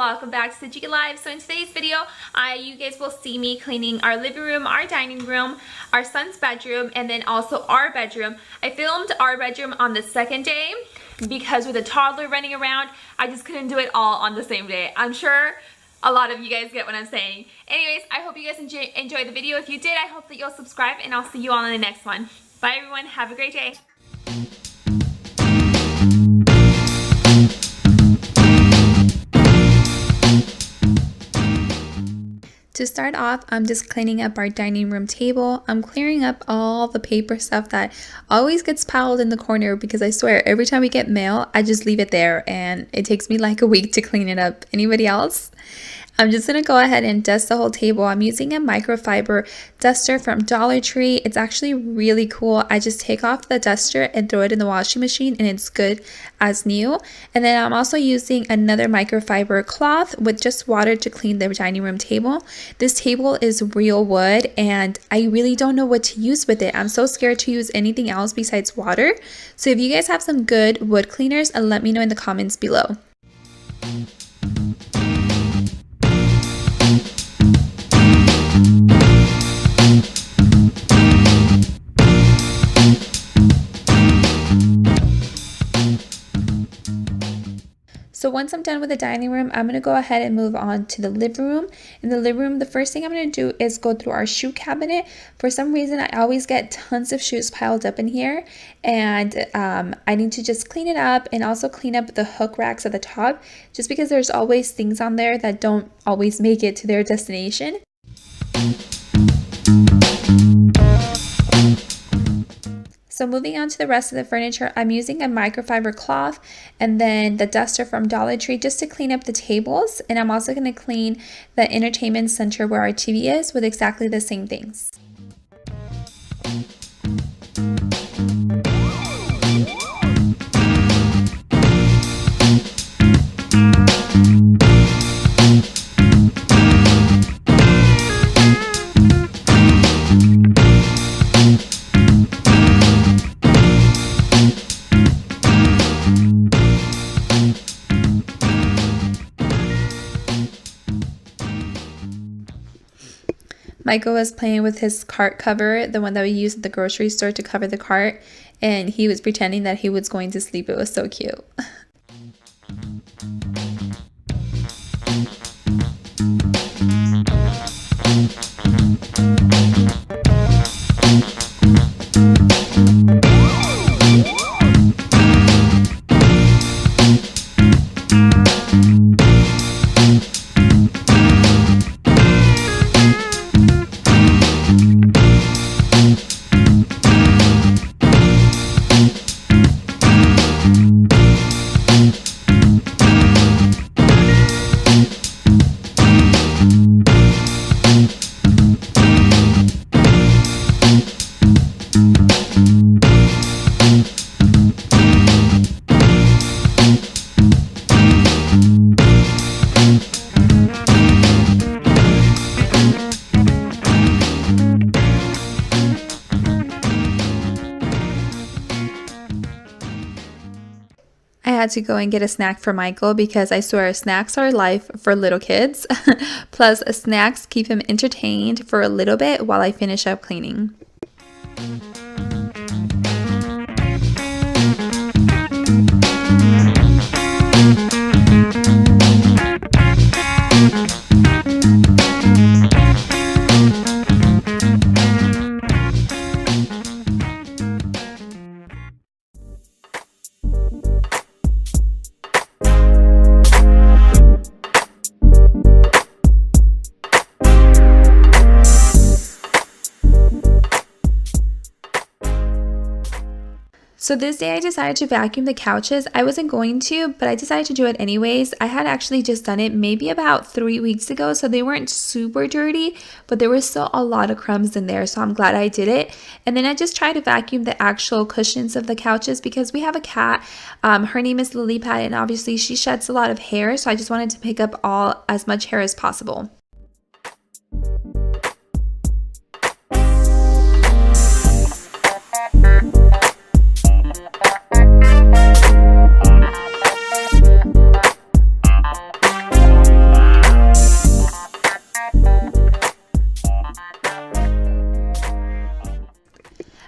welcome back to the.g.life. So in today's video, you guys will see me cleaning our living room, our dining room, our son's bedroom, and then also our bedroom. I filmed our bedroom on the second day because with a toddler running around, I just couldn't do it all on the same day. I'm sure a lot of you guys get what I'm saying. Anyways, I hope you guys enjoyed the video. If you did, I hope that you'll subscribe, and I'll see you all in the next one. Bye everyone, have a great day. To start off, I'm just cleaning up our dining room table. I'm clearing up all the paper stuff that always gets piled in the corner because I swear every time we get mail, I just leave it there and it takes me like a week to clean it up. Anybody else? I'm just going to go ahead and dust the whole table. I'm using a microfiber duster from Dollar Tree. It's actually really cool. I just take off the duster and throw it in the washing machine and it's good as new. And then I'm also using another microfiber cloth with just water to clean the dining room table. This table is real wood and I really don't know what to use with it. I'm so scared to use anything else besides water. So if you guys have some good wood cleaners, let me know in the comments below. So once I'm done with the dining room, I'm going to go ahead and move on to the living room. In the living room, the first thing I'm going to do is go through our shoe cabinet. For some reason, I always get tons of shoes piled up in here. And I need to just clean it up and also clean up the hook racks at the top. Just because there's always things on there that don't always make it to their destination. So moving on to the rest of the furniture, I'm using a microfiber cloth and then the duster from Dollar Tree just to clean up the tables. And I'm also going to clean the entertainment center where our TV is with exactly the same things. Michael was playing with his cart cover, the one that we used at the grocery store to cover the cart, and he was pretending that he was going to sleep. It was so cute. I had to go and get a snack for Michael because I swear snacks are life for little kids. Plus snacks keep him entertained for a little bit while I finish up cleaning. So this day I decided to vacuum the couches. I wasn't going to, but I decided to do it anyways. I had actually just done it maybe about 3 weeks ago, so they weren't super dirty, but there was still a lot of crumbs in there, so I'm glad I did it. And then I just tried to vacuum the actual cushions of the couches because we have a cat. Her name is Lilypad, and obviously she sheds a lot of hair, so I just wanted to pick up as much hair as possible.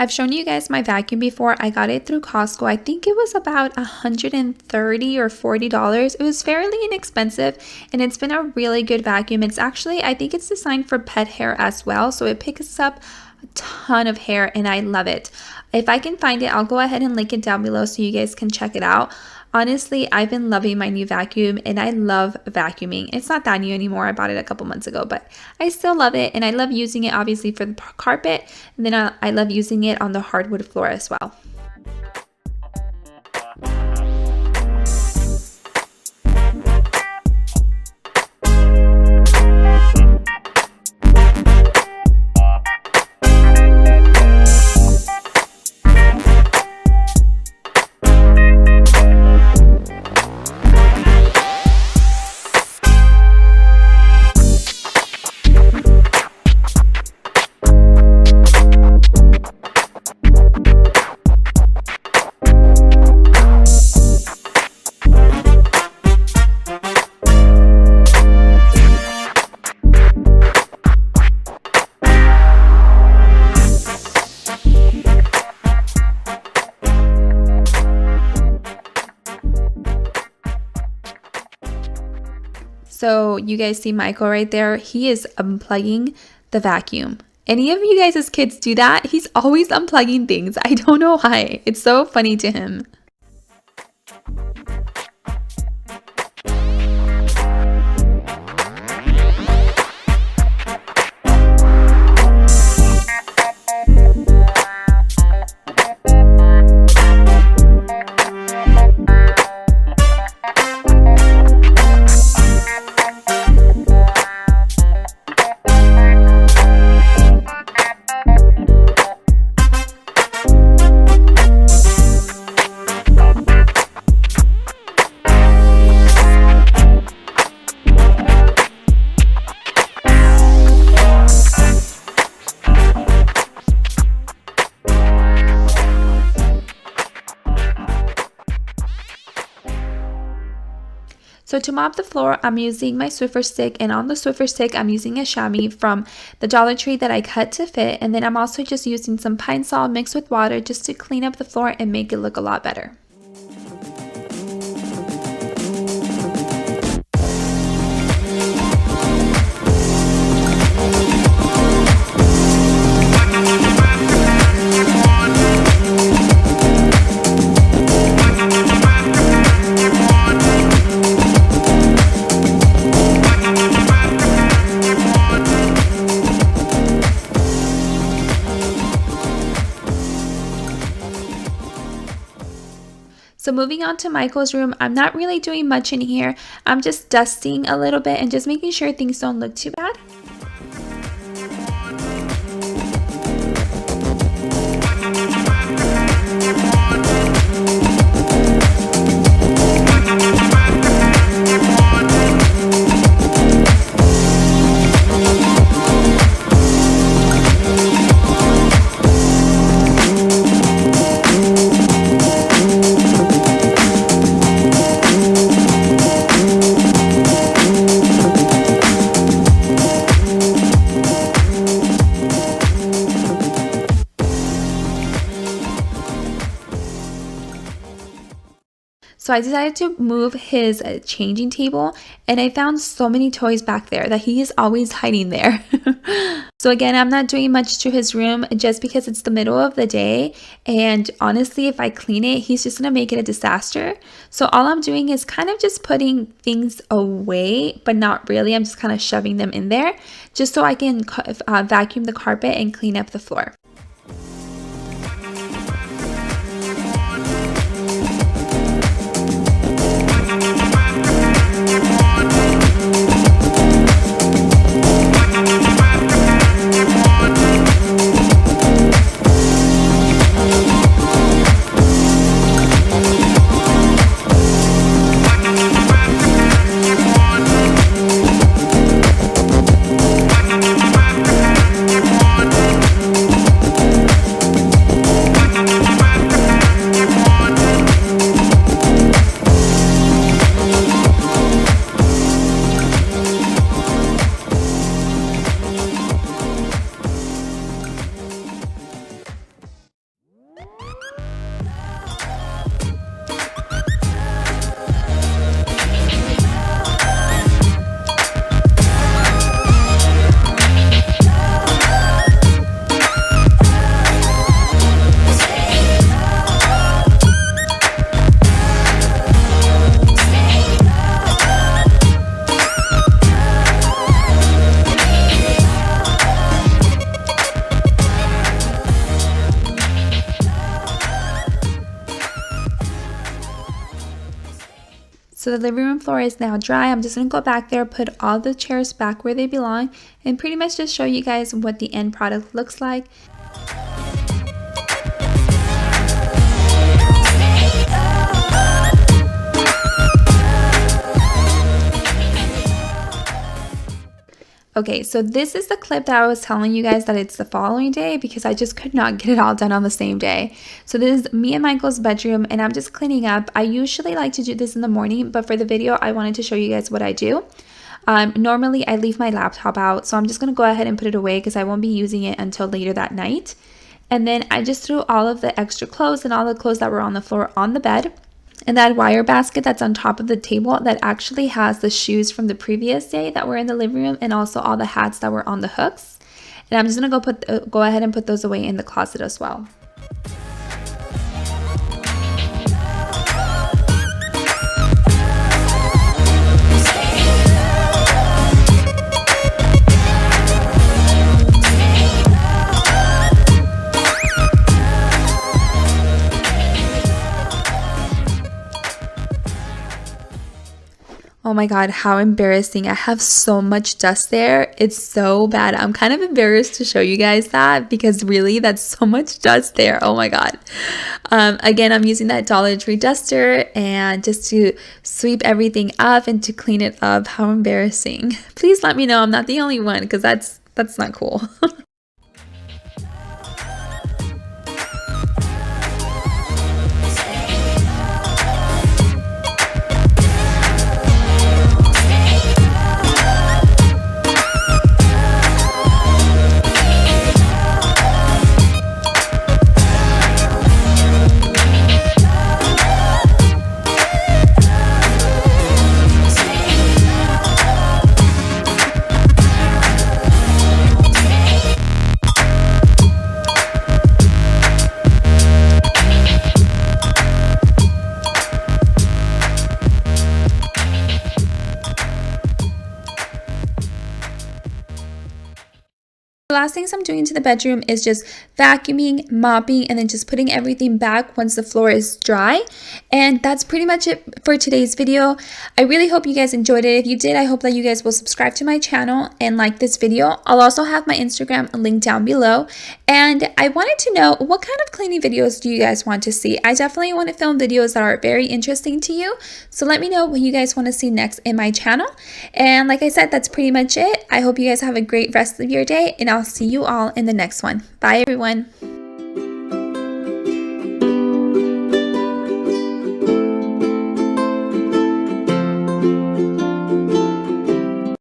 I've shown you guys my vacuum before. I got it through Costco. I think it was about $130 or $40. It was fairly inexpensive, and it's been a really good vacuum. It's actually, I think it's designed for pet hair as well, so it picks up a ton of hair, and I love it. If I can find it, I'll go ahead and link it down below so you guys can check it out. Honestly, I've been loving my new vacuum, and I love vacuuming. It's not that new anymore. I bought it a couple months ago, but I still love it, and I love using it obviously for the carpet, and then I love using it on the hardwood floor as well. So you guys see Michael right there? He is unplugging the vacuum. Any of you guys as kids do that? He's always unplugging things. I don't know why. It's so funny to him. So to mop the floor, I'm using my Swiffer stick, and on the Swiffer stick, I'm using a chamois from the Dollar Tree that I cut to fit, and then I'm also just using some pine sol mixed with water just to clean up the floor and make it look a lot better. So moving on to Michael's room, I'm not really doing much in here. I'm just dusting a little bit and just making sure things don't look too bad. So I decided to move his changing table, and I found so many toys back there that he is always hiding there. So again, I'm not doing much to his room just because it's the middle of the day, and honestly, if I clean it, he's just gonna make it a disaster. So all I'm doing is kind of just putting things away, but not really. I'm just kind of shoving them in there just so I can vacuum the carpet and clean up the floor. So the living room floor is now dry. I'm just going to go back there, put all the chairs back where they belong, and pretty much just show you guys what the end product looks like. Okay, so this is the clip that I was telling you guys that it's the following day because I just could not get it all done on the same day. So this is me and Michael's bedroom and I'm just cleaning up. I usually like to do this in the morning, but for the video, I wanted to show you guys what I do. Normally, I leave my laptop out, so I'm just going to go ahead and put it away because I won't be using it until later that night. And then I just threw all of the extra clothes and all the clothes that were on the floor on the bed. And that wire basket that's on top of the table that actually has the shoes from the previous day that were in the living room and also all the hats that were on the hooks. And I'm just going to go ahead and put those away in the closet as well. Oh my god, how embarrassing. I have so much dust there. It's so bad. I'm kind of embarrassed to show you guys that because really that's so much dust there. Oh my god. Again, I'm using that Dollar Tree duster and just to sweep everything up and to clean it up. How embarrassing. Please let me know I'm not the only one because that's not cool. The last things I'm doing to the bedroom is just vacuuming, mopping, and then just putting everything back once the floor is dry. And that's pretty much it for today's video. I really hope you guys enjoyed it. If you did, I hope that you guys will subscribe to my channel and like this video. I'll also have my Instagram linked down below. And I wanted to know, what kind of cleaning videos do you guys want to see? I definitely want to film videos that are very interesting to you. So let me know what you guys want to see next in my channel. And like I said, that's pretty much it. I hope you guys have a great rest of your day, and I'll see you all in the next one. Bye, everyone.